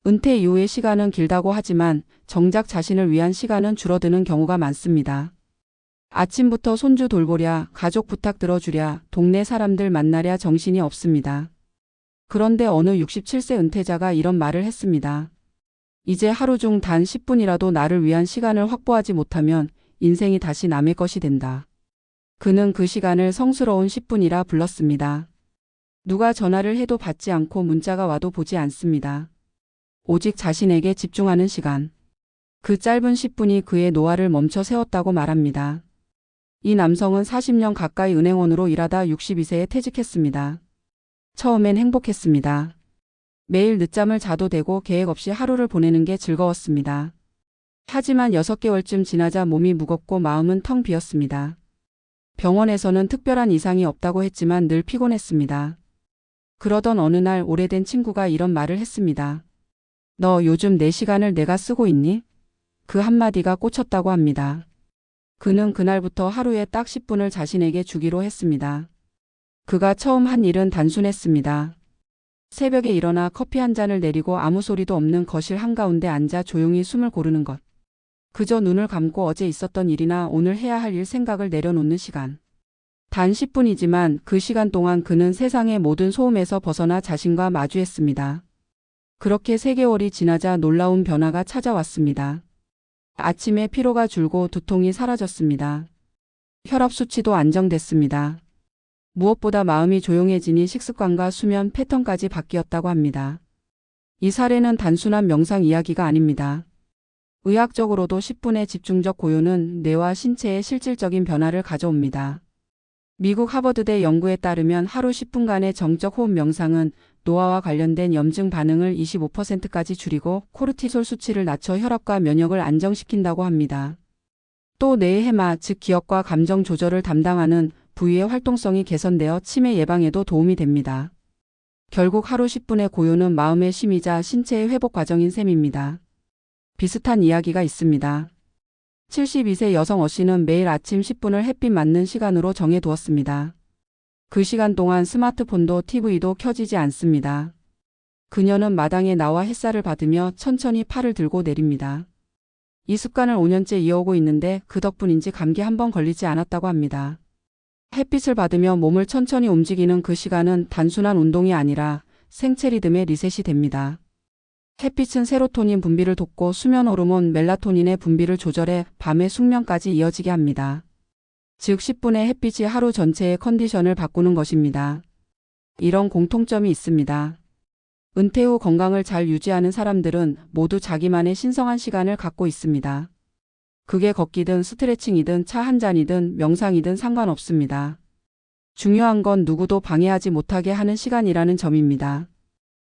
은퇴 이후의 시간은 길다고 하지만 정작 자신을 위한 시간은 줄어드는 경우가 많습니다. 아침부터 손주 돌보랴, 가족 부탁 들어주랴, 동네 사람들 만나랴 정신이 없습니다. 그런데 어느 67세 은퇴자가 이런 말을 했습니다. 이제 하루 중 단 10분이라도 나를 위한 시간을 확보하지 못하면 인생이 다시 남의 것이 된다. 그는 그 시간을 성스러운 10분이라 불렀습니다. 누가 전화를 해도 받지 않고 문자가 와도 보지 않습니다. 오직 자신에게 집중하는 시간. 그 짧은 10분이 그의 노화를 멈춰 세웠다고 말합니다. 이 남성은 40년 가까이 은행원으로 일하다 62세에 퇴직했습니다. 처음엔 행복했습니다. 매일 늦잠을 자도 되고 계획 없이 하루를 보내는 게 즐거웠습니다. 하지만 6개월쯤 지나자 몸이 무겁고 마음은 텅 비었습니다. 병원에서는 특별한 이상이 없다고 했지만 늘 피곤했습니다. 그러던 어느 날 오래된 친구가 이런 말을 했습니다. 너 요즘 내 시간을 내가 쓰고 있니? 그 한마디가 꽂혔다고 합니다. 그는 그날부터 하루에 딱 10분을 자신에게 주기로 했습니다. 그가 처음 한 일은 단순했습니다. 새벽에 일어나 커피 한 잔을 내리고 아무 소리도 없는 거실 한가운데 앉아 조용히 숨을 고르는 것. 그저 눈을 감고 어제 있었던 일이나 오늘 해야 할 일 생각을 내려놓는 시간. 단 10분이지만 그 시간 동안 그는 세상의 모든 소음에서 벗어나 자신과 마주했습니다. 그렇게 3개월이 지나자 놀라운 변화가 찾아왔습니다. 아침에 피로가 줄고 두통이 사라졌습니다. 혈압 수치도 안정됐습니다. 무엇보다 마음이 조용해지니 식습관과 수면 패턴까지 바뀌었다고 합니다. 이 사례는 단순한 명상 이야기가 아닙니다. 의학적으로도 10분의 집중적 고요는 뇌와 신체에 실질적인 변화를 가져옵니다. 미국 하버드대 연구에 따르면 하루 10분간의 정적 호흡 명상은 노화와 관련된 염증 반응을 25%까지 줄이고 코르티솔 수치를 낮춰 혈압과 면역을 안정시킨다고 합니다. 또 뇌의 해마, 즉 기억과 감정 조절을 담당하는 부위의 활동성이 개선되어 치매 예방에도 도움이 됩니다. 결국 하루 10분의 고요는 마음의 쉼이자 신체의 회복 과정인 셈입니다. 비슷한 이야기가 있습니다. 72세 여성 어 씨는 매일 아침 10분을 햇빛 맞는 시간으로 정해두었습니다. 그 시간 동안 스마트폰도 TV도 켜지지 않습니다. 그녀는 마당에 나와 햇살을 받으며 천천히 팔을 들고 내립니다. 이 습관을 5년째 이어오고 있는데 그 덕분인지 감기 한 번 걸리지 않았다고 합니다. 햇빛을 받으며 몸을 천천히 움직이는 그 시간은 단순한 운동이 아니라 생체 리듬의 리셋이 됩니다. 햇빛은 세로토닌 분비를 돕고 수면 호르몬 멜라토닌의 분비를 조절해 밤의 숙면까지 이어지게 합니다. 즉 10분의 햇빛이 하루 전체의 컨디션을 바꾸는 것입니다. 이런 공통점이 있습니다. 은퇴 후 건강을 잘 유지하는 사람들은 모두 자기만의 신성한 시간을 갖고 있습니다. 그게 걷기든 스트레칭이든 차 한 잔이든 명상이든 상관없습니다. 중요한 건 누구도 방해하지 못하게 하는 시간이라는 점입니다.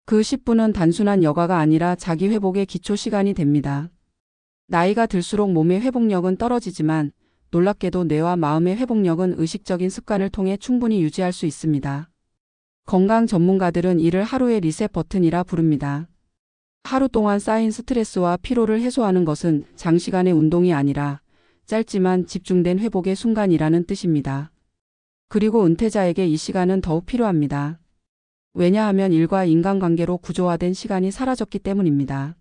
그 10분은 단순한 여가가 아니라 자기 회복의 기초 시간이 됩니다. 나이가 들수록 몸의 회복력은 떨어지지만 놀랍게도 뇌와 마음의 회복력은 의식적인 습관을 통해 충분히 유지할 수 있습니다. 건강 전문가들은 이를 하루의 리셋 버튼이라 부릅니다. 하루 동안 쌓인 스트레스와 피로를 해소하는 것은 장시간의 운동이 아니라 짧지만 집중된 회복의 순간이라는 뜻입니다. 그리고 은퇴자에게 이 시간은 더욱 필요합니다. 왜냐하면 일과 인간관계로 구조화된 시간이 사라졌기 때문입니다.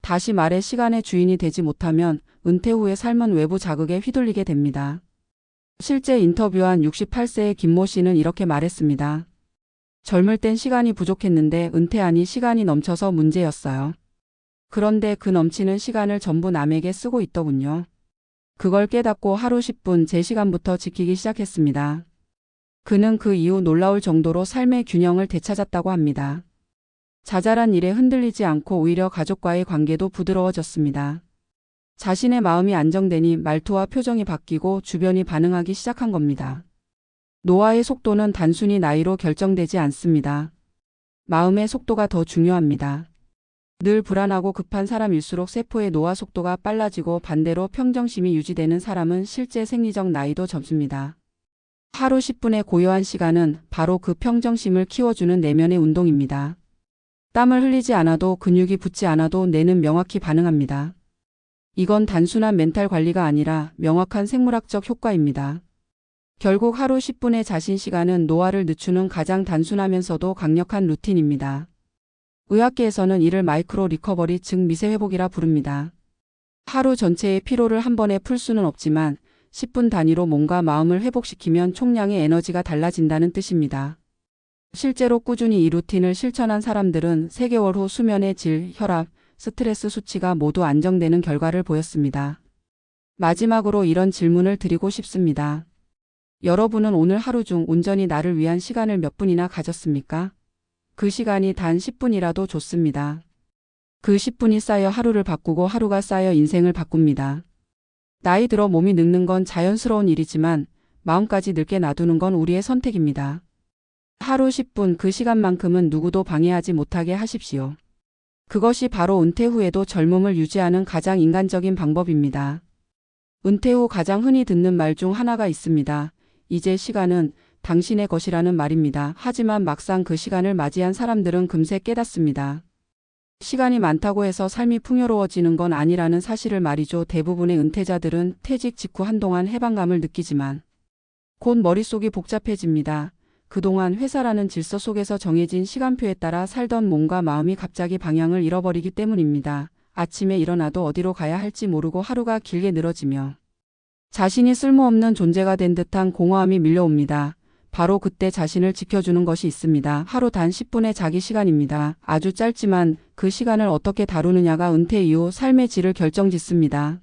다시 말해 시간의 주인이 되지 못하면 은퇴 후의 삶은 외부 자극에 휘둘리게 됩니다. 실제 인터뷰한 68세의 김모 씨는 이렇게 말했습니다. 젊을 땐 시간이 부족했는데 은퇴하니 시간이 넘쳐서 문제였어요. 그런데 그 넘치는 시간을 전부 남에게 쓰고 있더군요. 그걸 깨닫고 하루 10분 제 시간부터 지키기 시작했습니다. 그는 그 이후 놀라울 정도로 삶의 균형을 되찾았다고 합니다. 자잘한 일에 흔들리지 않고 오히려 가족과의 관계도 부드러워졌습니다. 자신의 마음이 안정되니 말투와 표정이 바뀌고 주변이 반응하기 시작한 겁니다. 노화의 속도는 단순히 나이로 결정되지 않습니다. 마음의 속도가 더 중요합니다. 늘 불안하고 급한 사람일수록 세포의 노화 속도가 빨라지고 반대로 평정심이 유지되는 사람은 실제 생리적 나이도 젊습니다. 하루 10분의 고요한 시간은 바로 그 평정심을 키워주는 내면의 운동입니다. 땀을 흘리지 않아도 근육이 붙지 않아도 뇌는 명확히 반응합니다. 이건 단순한 멘탈 관리가 아니라 명확한 생물학적 효과입니다. 결국 하루 10분의 자신 시간은 노화를 늦추는 가장 단순하면서도 강력한 루틴입니다. 의학계에서는 이를 마이크로 리커버리 즉 미세 회복이라 부릅니다. 하루 전체의 피로를 한 번에 풀 수는 없지만 10분 단위로 몸과 마음을 회복시키면 총량의 에너지가 달라진다는 뜻입니다. 실제로 꾸준히 이 루틴을 실천한 사람들은 3개월 후 수면의 질, 혈압, 스트레스 수치가 모두 안정되는 결과를 보였습니다. 마지막으로 이런 질문을 드리고 싶습니다. 여러분은 오늘 하루 중 온전히 나를 위한 시간을 몇 분이나 가졌습니까? 그 시간이 단 10분이라도 좋습니다. 그 10분이 쌓여 하루를 바꾸고 하루가 쌓여 인생을 바꿉니다. 나이 들어 몸이 늙는 건 자연스러운 일이지만 마음까지 늙게 놔두는 건 우리의 선택입니다. 하루 10분 그 시간만큼은 누구도 방해하지 못하게 하십시오. 그것이 바로 은퇴 후에도 젊음을 유지하는 가장 인간적인 방법입니다. 은퇴 후 가장 흔히 듣는 말 중 하나가 있습니다. 이제 시간은 당신의 것이라는 말입니다. 하지만 막상 그 시간을 맞이한 사람들은 금세 깨닫습니다. 시간이 많다고 해서 삶이 풍요로워지는 건 아니라는 사실을 말이죠. 대부분의 은퇴자들은 퇴직 직후 한동안 해방감을 느끼지만 곧 머릿속이 복잡해집니다. 그동안 회사라는 질서 속에서 정해진 시간표에 따라 살던 몸과 마음이 갑자기 방향을 잃어버리기 때문입니다. 아침에 일어나도 어디로 가야 할지 모르고 하루가 길게 늘어지며 자신이 쓸모없는 존재가 된 듯한 공허함이 밀려옵니다. 바로 그때 자신을 지켜주는 것이 있습니다. 하루 단 10분의 자기 시간입니다. 아주 짧지만 그 시간을 어떻게 다루느냐가 은퇴 이후 삶의 질을 결정짓습니다.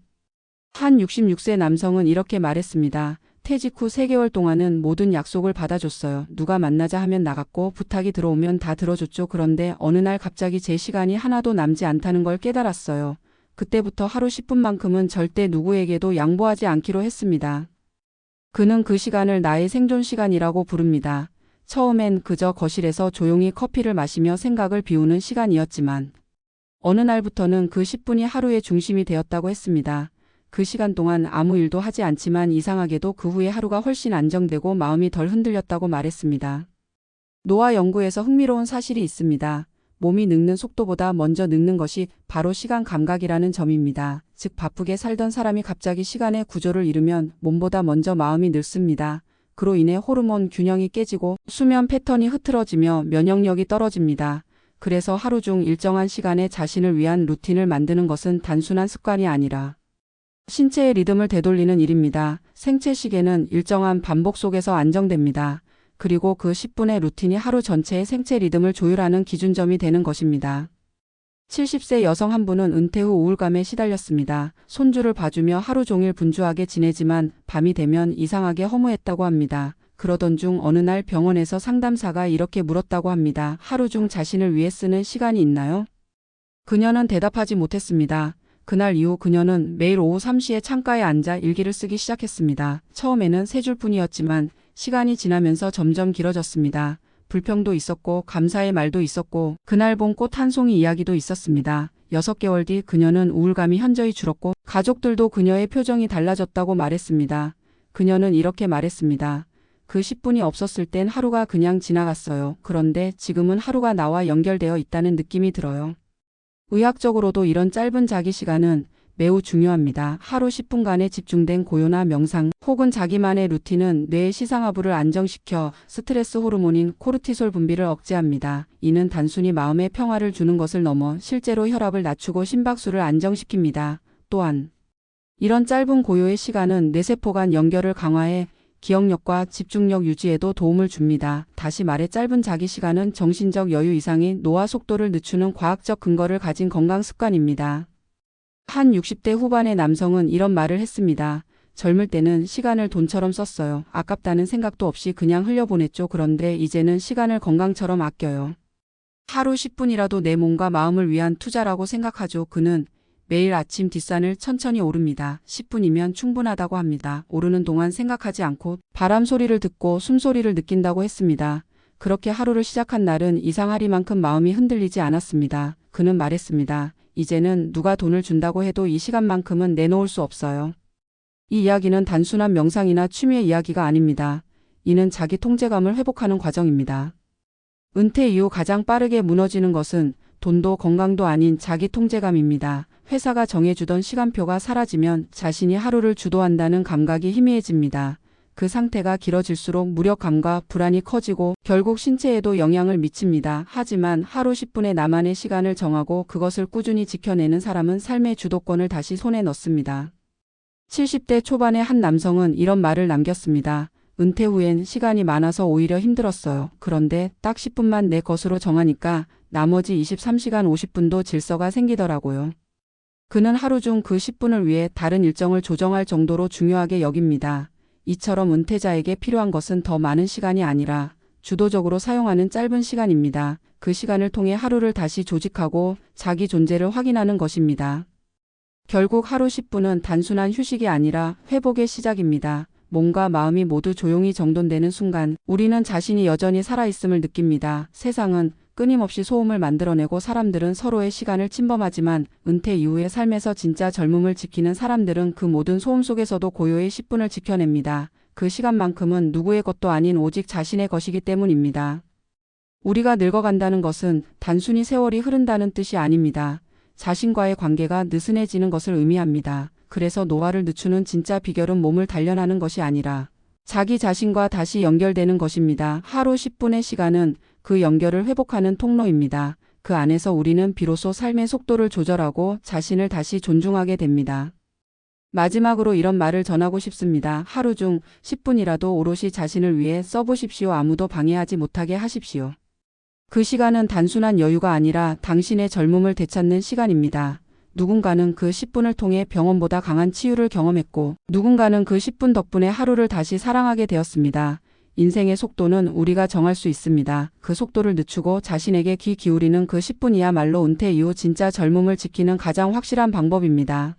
한 66세 남성은 이렇게 말했습니다. 퇴직 후 3개월 동안은 모든 약속을 받아줬어요. 누가 만나자 하면 나갔고 부탁이 들어오면 다 들어줬죠. 그런데 어느 날 갑자기 제 시간이 하나도 남지 않다는 걸 깨달았어요. 그때부터 하루 10분만큼은 절대 누구에게도 양보하지 않기로 했습니다. 그는 그 시간을 나의 생존 시간이라고 부릅니다. 처음엔 그저 거실에서 조용히 커피를 마시며 생각을 비우는 시간이었지만 어느 날부터는 그 10분이 하루의 중심이 되었다고 했습니다. 그 시간 동안 아무 일도 하지 않지만 이상하게도 그 후에 하루가 훨씬 안정되고 마음이 덜 흔들렸다고 말했습니다. 노화 연구에서 흥미로운 사실이 있습니다. 몸이 늙는 속도보다 먼저 늙는 것이 바로 시간 감각이라는 점입니다. 즉 바쁘게 살던 사람이 갑자기 시간의 구조를 잃으면 몸보다 먼저 마음이 늙습니다. 그로 인해 호르몬 균형이 깨지고 수면 패턴이 흐트러지며 면역력이 떨어집니다. 그래서 하루 중 일정한 시간에 자신을 위한 루틴을 만드는 것은 단순한 습관이 아니라 신체의 리듬을 되돌리는 일입니다. 생체 시계는 일정한 반복 속에서 안정됩니다. 그리고 그 10분의 루틴이 하루 전체의 생체 리듬을 조율하는 기준점이 되는 것입니다. 70세 여성 한 분은 은퇴 후 우울감에 시달렸습니다. 손주를 봐주며 하루 종일 분주하게 지내지만 밤이 되면 이상하게 허무했다고 합니다. 그러던 중 어느 날 병원에서 상담사가 이렇게 물었다고 합니다. 하루 중 자신을 위해 쓰는 시간이 있나요? 그녀는 대답하지 못했습니다. 그날 이후 그녀는 매일 오후 3시에 창가에 앉아 일기를 쓰기 시작했습니다. 처음에는 3줄뿐이었지만 시간이 지나면서 점점 길어졌습니다. 불평도 있었고 감사의 말도 있었고 그날 본 꽃 한 송이 이야기도 있었습니다. 6개월 뒤 그녀는 우울감이 현저히 줄었고 가족들도 그녀의 표정이 달라졌다고 말했습니다. 그녀는 이렇게 말했습니다. 그 10분이 없었을 땐 하루가 그냥 지나갔어요. 그런데 지금은 하루가 나와 연결되어 있다는 느낌이 들어요. 의학적으로도 이런 짧은 자기 시간은 매우 중요합니다. 하루 10분간의 집중된 고요나 명상 혹은 자기만의 루틴은 뇌의 시상하부를 안정시켜 스트레스 호르몬인 코르티솔 분비를 억제합니다. 이는 단순히 마음의 평화를 주는 것을 넘어 실제로 혈압을 낮추고 심박수를 안정시킵니다. 또한 이런 짧은 고요의 시간은 뇌세포 간 연결을 강화해 기억력과 집중력 유지에도 도움을 줍니다. 다시 말해 짧은 자기 시간은 정신적 여유 이상의 노화 속도를 늦추는 과학적 근거를 가진 건강 습관입니다. 한 60대 후반의 남성은 이런 말을 했습니다. 젊을 때는 시간을 돈처럼 썼어요. 아깝다는 생각도 없이 그냥 흘려보냈죠. 그런데 이제는 시간을 건강처럼 아껴요. 하루 10분이라도 내 몸과 마음을 위한 투자라고 생각하죠. 그는 매일 아침 뒷산을 천천히 오릅니다. 10분이면 충분하다고 합니다. 오르는 동안 생각하지 않고 바람 소리를 듣고 숨소리를 느낀다고 했습니다. 그렇게 하루를 시작한 날은 이상하리만큼 마음이 흔들리지 않았습니다. 그는 말했습니다. 이제는 누가 돈을 준다고 해도 이 시간만큼은 내놓을 수 없어요. 이 이야기는 단순한 명상이나 취미의 이야기가 아닙니다. 이는 자기 통제감을 회복하는 과정입니다. 은퇴 이후 가장 빠르게 무너지는 것은 돈도 건강도 아닌 자기 통제감입니다. 회사가 정해주던 시간표가 사라지면 자신이 하루를 주도한다는 감각이 희미해집니다. 그 상태가 길어질수록 무력감과 불안이 커지고 결국 신체에도 영향을 미칩니다. 하지만 하루 10분의 나만의 시간을 정하고 그것을 꾸준히 지켜내는 사람은 삶의 주도권을 다시 손에 넣습니다. 70대 초반의 한 남성은 이런 말을 남겼습니다. 은퇴 후엔 시간이 많아서 오히려 힘들었어요. 그런데 딱 10분만 내 것으로 정하니까 나머지 23시간 50분도 질서가 생기더라고요. 그는 하루 중 그 10분을 위해 다른 일정을 조정할 정도로 중요하게 여깁니다. 이처럼 은퇴자에게 필요한 것은 더 많은 시간이 아니라 주도적으로 사용하는 짧은 시간입니다. 그 시간을 통해 하루를 다시 조직하고 자기 존재를 확인하는 것입니다. 결국 하루 10분은 단순한 휴식이 아니라 회복의 시작입니다. 몸과 마음이 모두 조용히 정돈되는 순간 우리는 자신이 여전히 살아있음을 느낍니다. 세상은 끊임없이 소음을 만들어내고 사람들은 서로의 시간을 침범하지만 은퇴 이후의 삶에서 진짜 젊음을 지키는 사람들은 그 모든 소음 속에서도 고요히 10분을 지켜냅니다. 그 시간만큼은 누구의 것도 아닌 오직 자신의 것이기 때문입니다. 우리가 늙어간다는 것은 단순히 세월이 흐른다는 뜻이 아닙니다. 자신과의 관계가 느슨해지는 것을 의미합니다. 그래서 노화를 늦추는 진짜 비결은 몸을 단련하는 것이 아니라 자기 자신과 다시 연결되는 것입니다. 하루 10분의 시간은 그 연결을 회복하는 통로입니다. 그 안에서 우리는 비로소 삶의 속도를 조절하고 자신을 다시 존중하게 됩니다. 마지막으로 이런 말을 전하고 싶습니다. 하루 중 10분이라도 오롯이 자신을 위해 써보십시오. 아무도 방해하지 못하게 하십시오. 그 시간은 단순한 여유가 아니라 당신의 젊음을 되찾는 시간입니다. 누군가는 그 10분을 통해 병원보다 강한 치유를 경험했고 누군가는 그 10분 덕분에 하루를 다시 사랑하게 되었습니다. 인생의 속도는 우리가 정할 수 있습니다. 그 속도를 늦추고 자신에게 귀 기울이는 그 10분이야말로 은퇴 이후 진짜 젊음을 지키는 가장 확실한 방법입니다.